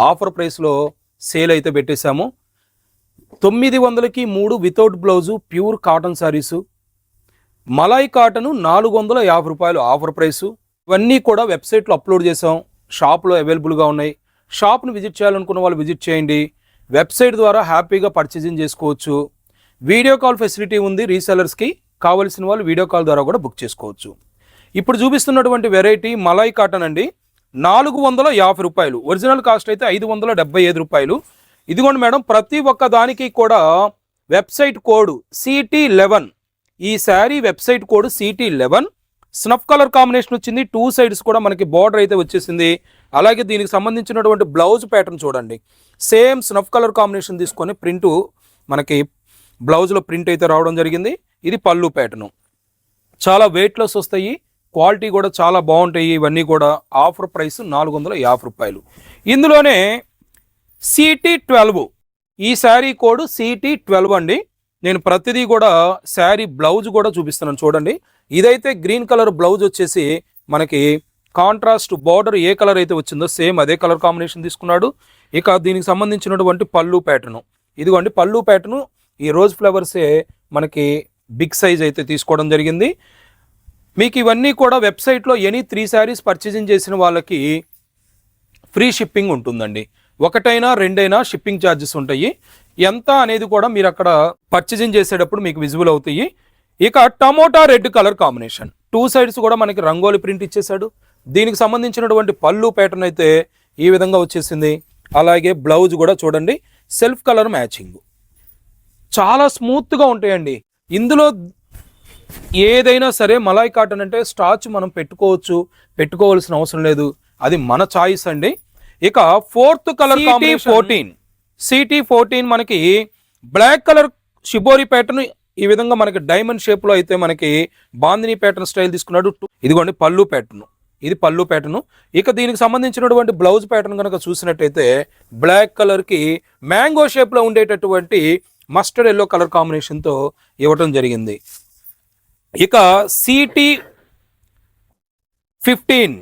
Offer ప్రైస్లో sale అయితే పెట్టేశాము. 900కి 3 without blouse pure cotton saris, Malay cotton 450 రూపాయలు ఆఫర్ ప్రైసు. ఇవన్నీ కూడా వెబ్సైట్లో అప్లోడ్ చేసాం, షాప్లో అవైలబుల్గా ఉన్నాయి. షాప్ను విజిట్ చేయాలనుకున్న వాళ్ళు విజిట్ చేయండి. వెబ్సైట్ ద్వారా హ్యాపీగా పర్చేజింగ్ చేసుకోవచ్చు. వీడియో కాల్ ఫెసిలిటీ ఉంది రీసెలర్స్కి, కావాల్సిన వాళ్ళు వీడియో కాల్ ద్వారా కూడా బుక్ చేసుకోవచ్చు. ఇప్పుడు చూపిస్తున్నటువంటి వెరైటీ మలాయ్ కాటన్ అండి, 450 రూపాయలు. ఒరిజినల్ కాస్ట్ అయితే 575 రూపాయలు. ఇదిగోండి మేడం, ప్రతి ఒక్క దానికి కూడా వెబ్సైట్ కోడ్ CT11. ఈ sari website code CT11. Snuff colour combination వచ్చింది. 2 సైడ్స్ కూడా మనకి బార్డర్ అయితే వచ్చేసింది. అలాగే దీనికి సంబంధించినటువంటి బ్లౌజ్ ప్యాటర్న్ చూడండి, సేమ్ స్నఫ్ కలర్ కాంబినేషన్ తీసుకొని ప్రింటు మనకి బ్లౌజ్లో ప్రింట్ అయితే రావడం జరిగింది. ఇది పళ్ళు ప్యాటర్ను, చాలా వెయిట్లెస్ వస్తాయి, క్వాలిటీ కూడా చాలా బాగుంటాయి. ఇవన్నీ కూడా ఆఫర్ ప్రైస్ 450 రూపాయలు. ఇందులోనే CT12, ఈ శారీ కోడ్ CT12 అండి. నేను ప్రతిదీ కూడా శారీ బ్లౌజ్ కూడా చూపిస్తున్నాను చూడండి. ఇదైతే గ్రీన్ కలర్ బ్లౌజ్ వచ్చేసి మనకి కాంట్రాస్ట్ బార్డర్ ఏ కలర్ అయితే వచ్చిందో సేమ్ అదే కలర్ కాంబినేషన్ తీసుకున్నాడు. ఇక దీనికి సంబంధించినటువంటి పళ్ళు ప్యాటర్ను, ఇదిగోండి పళ్ళు ప్యాటర్ను ఈ రోజ్ ఫ్లవర్సే మనకి బిగ్ సైజ్ అయితే తీసుకోవడం జరిగింది. మీకు ఇవన్నీ కూడా వెబ్సైట్లో ఎనీ 3 శారీస్ పర్చేజింగ్ చేసిన వాళ్ళకి ఫ్రీ షిప్పింగ్ ఉంటుందండి. ఒకటైనా రెండైనా షిప్పింగ్ ఛార్జెస్ ఉంటాయి. ఎంత అనేది కూడా మీరు అక్కడ పర్చేజింగ్ చేసేటప్పుడు మీకు విజిబుల్ అవుతాయి. ఇక tomato red colour combination, 2 sides కూడా మనకి రంగోలి ప్రింట్ ఇచ్చేసాడు. దీనికి సంబంధించినటువంటి పళ్ళు ప్యాటర్న్ అయితే ఈ విధంగా వచ్చేసింది. అలాగే బ్లౌజ్ కూడా చూడండి సెల్ఫ్ కలర్ మ్యాచింగ్, చాలా స్మూత్గా ఉంటాయండి. ఇందులో ఏదైనా సరే మలాయ్ కాటన్ అంటే స్టార్చ్ మనం పెట్టుకోవాల్సిన అవసరం లేదు, అది మన చాయిస్ అండి. ఇక 4th కలర్ CT14 మనకి బ్లాక్ కలర్ షిబోరి ప్యాటర్న్ ఈ విధంగా మనకి డైమండ్ షేప్లో అయితే మనకి బాందిని ప్యాటర్న్ స్టైల్ తీసుకున్నాడు. ఇదిగోండి పళ్ళు ప్యాటర్న్, ఇది పళ్ళు ప్యాటర్న్. ఇక దీనికి సంబంధించినటువంటి బ్లౌజ్ ప్యాటర్న్ కనుక చూసినట్టయితే బ్లాక్ కలర్కి మ్యాంగో షేప్లో ఉండేటటువంటి మస్టర్డ్ ఎల్లో కలర్ కాంబినేషన్తో ఇవ్వటం జరిగింది. ఇక CT15,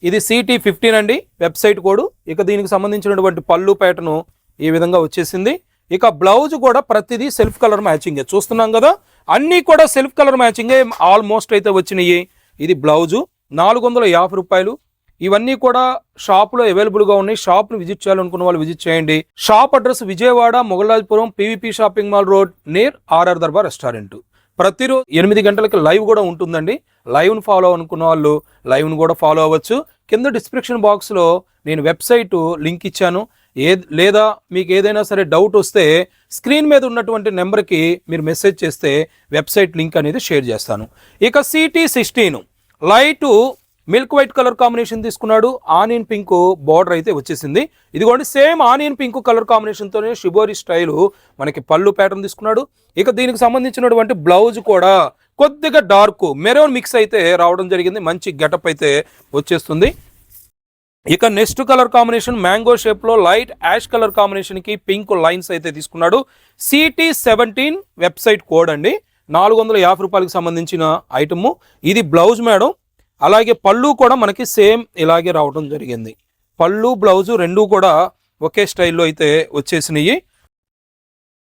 ఇది CT15 అండి వెబ్సైట్ కోడ్. ఇక దీనికి సంబంధించినటువంటి పళ్ళు ప్యాటర్న్ ఈ విధంగా వచ్చేసింది. ఇక బ్లౌజ్ కూడా ప్రతిదీ సెల్ఫ్ కలర్ మ్యాచింగే చూస్తున్నాం కదా, అన్నీ కూడా సెల్ఫ్ కలర్ మ్యాచింగే ఆల్మోస్ట్ అయితే వచ్చినాయి. ఇది బ్లౌజు 450 రూపాయలు. ఇవన్నీ కూడా షాపులో అవైలబుల్గా ఉన్నాయి. షాప్ను విజిట్ చేయాలనుకున్న వాళ్ళు విజిట్ చేయండి. Shop address Vijayawada Moghalrajpuram PVP shopping mall road near RR Darbar restaurant. ప్రతిరోజు 8 గంటలకి లైవ్ కూడా ఉంటుందండి. లైవ్ను ఫాలో అనుకున్న వాళ్ళు లైవ్ను కూడా ఫాలో అవ్వచ్చు. కింద డిస్క్రిప్షన్ బాక్స్లో నేను వెబ్సైట్ లింక్ ఇచ్చాను. లేదా మీకు ఏదైనా సరే డౌట్ వస్తే స్క్రీన్ మీద ఉన్నటువంటి నెంబర్కి మీరు మెసేజ్ చేస్తే వెబ్సైట్ లింక్ అనేది షేర్ చేస్తాను. ఇక CT16 light milk white colour combination తీసుకున్నాడు. ఆనియన్ పింక్ బార్డర్ అయితే వచ్చేసింది. ఇదిగోండి సేమ్ ఆనియన్ పింక్ కలర్ కాంబినేషన్తోనే షిబోరి స్టైలు మనకి పళ్ళు ప్యాటర్న్ తీసుకున్నాడు. ఇక దీనికి సంబంధించినటువంటి బ్లౌజ్ కూడా కొద్దిగా డార్క్ మెరూన్ మిక్స్ అయితే రావడం జరిగింది. మంచి గెటప్ అయితే వచ్చేస్తుంది. ఇక నెక్స్ట్ కలర్ కాంబినేషన్ మ్యాంగో షేప్లో లైట్ యాష్ కలర్ కాంబినేషన్కి పింక్ లైన్స్ అయితే తీసుకున్నాడు. CT17 వెబ్సైట్ కోడ్ అండి, 450 రూపాయలకు సంబంధించిన ఐటము. ఇది బ్లౌజ్ మేడం. అలాగే పళ్ళు కూడా మనకి సేమ్ ఇలాగే రావడం జరిగింది. పళ్ళు బ్లౌజు రెండూ కూడా ఒకే స్టైల్లో అయితే వచ్చేసినాయి.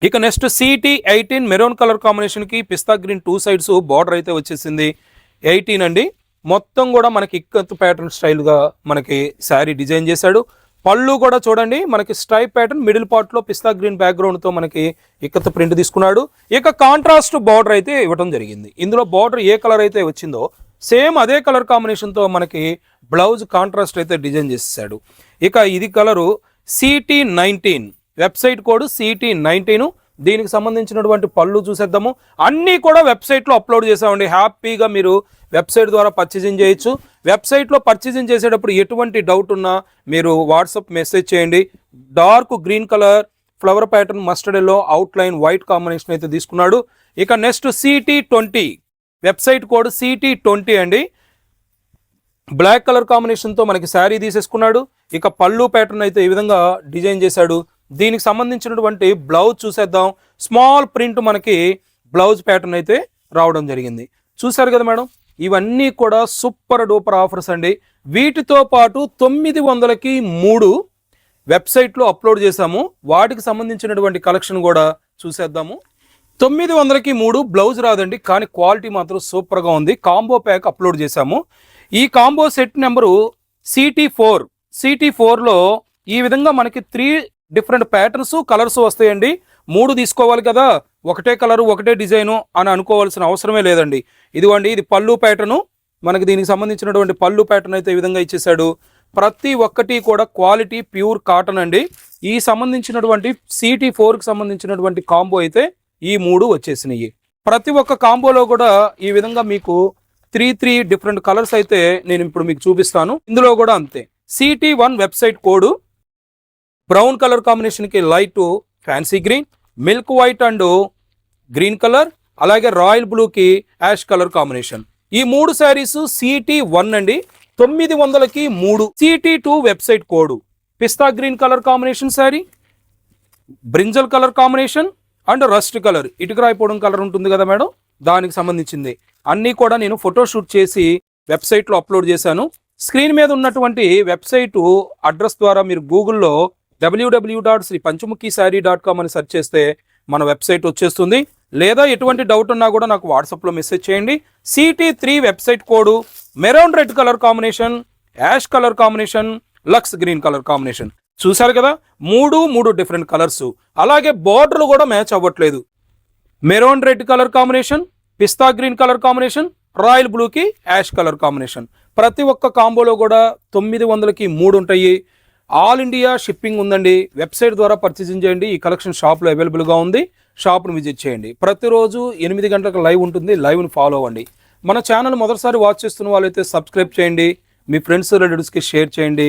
ఇక నెక్స్ట్ CT18 మెరూన్ కలర్ కాంబినేషన్కి పిస్తా గ్రీన్ 2 సైడ్స్ బార్డర్ అయితే వచ్చేసింది. 18 అండి. మొత్తం కూడా మనకి ఇక్కత్ ప్యాటర్న్ స్టైల్గా మనకి శారీ డిజైన్ చేశాడు. పళ్ళు కూడా చూడండి మనకి స్ట్రైప్ ప్యాటర్న్, మిడిల్ పార్ట్లో పిస్తా గ్రీన్ బ్యాక్గ్రౌండ్తో మనకి ఇక్కత్ ప్రింట్ తీసుకున్నాడు. ఇక కాంట్రాస్ట్ బార్డర్ అయితే ఇవ్వడం జరిగింది. ఇందులో బార్డర్ ఏ కలర్ అయితే వచ్చిందో సేమ్ అదే కలర్ కాంబినేషన్తో మనకి బ్లౌజ్ కాంట్రాస్ట్ అయితే డిజైన్ చేసేసాడు. ఇక ఇది colour CT19 website code CT19. దీనికి సంబంధించినటువంటి పళ్ళు చూసేద్దాము. అన్నీ కూడా వెబ్సైట్లో అప్లోడ్ చేసామండి. హ్యాపీగా మీరు వెబ్సైట్ ద్వారా పర్చేజింగ్ చేయొచ్చు. వెబ్సైట్లో పర్చేజింగ్ చేసేటప్పుడు ఎటువంటి డౌట్ ఉన్నా మీరు వాట్సాప్ మెసేజ్ చేయండి. Dark green colour flower pattern mustard yellow outline white combination అయితే తీసుకున్నాడు. ఇక next CT20 website code CT20 అండి. బ్లాక్ కలర్ కాంబినేషన్తో మనకి శారీ తీసేసుకున్నాడు. ఇక పళ్ళు ప్యాటర్న్ అయితే ఈ విధంగా డిజైన్ చేశాడు. దీనికి సంబంధించినటువంటి బ్లౌజ్ చూసేద్దాం. స్మాల్ ప్రింట్ మనకి బ్లౌజ్ ప్యాటర్న్ అయితే రావడం జరిగింది. చూసారు కదా మేడం, ఇవన్నీ కూడా సూపర్ డూపర్ ఆఫర్స్ అండి. వీటితో పాటు 900కి 3 వెబ్సైట్లో అప్లోడ్ చేశాము. వాటికి సంబంధించినటువంటి కలెక్షన్ కూడా చూసేద్దాము. 900కి 3 బ్లౌజ్ రాదండి, కానీ క్వాలిటీ మాత్రం సూపర్గా ఉంది. కాంబో ప్యాక్ అప్లోడ్ చేశాము. ఈ కాంబో సెట్ నెంబరు CT4లో ఈ విధంగా మనకి 3 డిఫరెంట్ ప్యాటర్న్స్ కలర్స్ వస్తాయండి. 3 తీసుకోవాలి కదా, ఒకటే కలరు ఒకటే డిజైను అని అనుకోవాల్సిన అవసరమే లేదండి. ఇదిగోండి, ఇది పళ్ళు ప్యాటర్ను. మనకి దీనికి సంబంధించినటువంటి పళ్ళు ప్యాటర్న్ అయితే ఈ విధంగా ఇచ్చేసాడు. ప్రతి ఒక్కటి కూడా క్వాలిటీ ప్యూర్ కాటన్ అండి. ఈ సంబంధించినటువంటి CT4కి సంబంధించినటువంటి కాంబో అయితే ఈ 3 వచ్చేసినాయి. ప్రతి ఒక్క కాంబోలో కూడా ఈ విధంగా మీకు 3 డిఫరెంట్ కలర్స్ అయితే నేను ఇప్పుడు మీకు చూపిస్తాను. ఇందులో కూడా అంతే. CT1 website code brown colour కాంబినేషన్కి light fancy green, milk white and green colour, అలాగే రాయల్ బ్లూకి యాష్ కలర్ కాంబినేషన్. ఈ 3 శారీస్ CT1 అండి. 900కి 3. CT2 వెబ్సైట్ కోడ్ పిస్తా green colour combination sari, brinjal colour combination and rust colour, ఇటుకరాయిపోవడం colour ఉంటుంది కదా మేడం, దానికి సంబంధించింది. అన్నీ కూడా నేను ఫోటోషూట్ చేసి వెబ్సైట్లో అప్లోడ్ చేశాను. స్క్రీన్ మీద ఉన్నటువంటి వెబ్సైటు అడ్రస్ ద్వారా మీరు గూగుల్లో www.sripanchmukhisaree.com అని సెర్చ్ చేస్తే మన వెబ్సైట్ వచ్చేస్తుంది. లేదా ఎటువంటి డౌట్ ఉన్నా కూడా నాకు వాట్సాప్లో మెసేజ్ చేయండి. CT3 website code maroon red colour combination, ash colour combination, lux green colour combination. చూసారు కదా, 3 డిఫరెంట్ కలర్స్. అలాగే బోర్డర్లు కూడా మ్యాచ్ అవ్వట్లేదు. మెరూన్ రెడ్ కలర్ కాంబినేషన్, పిస్తా గ్రీన్ కలర్ కాంబినేషన్, రాయల్ బ్లూకి యాష్ కలర్ కాంబినేషన్. ప్రతి ఒక్క కాంబోలో కూడా 900కి 3 ఉంటాయి. ఆల్ ఇండియా షిప్పింగ్ ఉందండి. వెబ్సైట్ ద్వారా పర్చేసింగ్ చేయండి. ఈ కలెక్షన్ షాప్లో అవైలబుల్గా ఉంది. షాప్ను విజిట్ చేయండి. ప్రతిరోజు 8 గంటలకు లైవ్ ఉంటుంది. లైవ్ని ఫాలో అవ్వండి. మన ఛానల్ మొదటిసారి వాచ్ చేస్తున్న వాళ్ళైతే సబ్స్క్రైబ్ చేయండి. మీ ఫ్రెండ్స్ రిలేటివ్స్కి షేర్ చేయండి.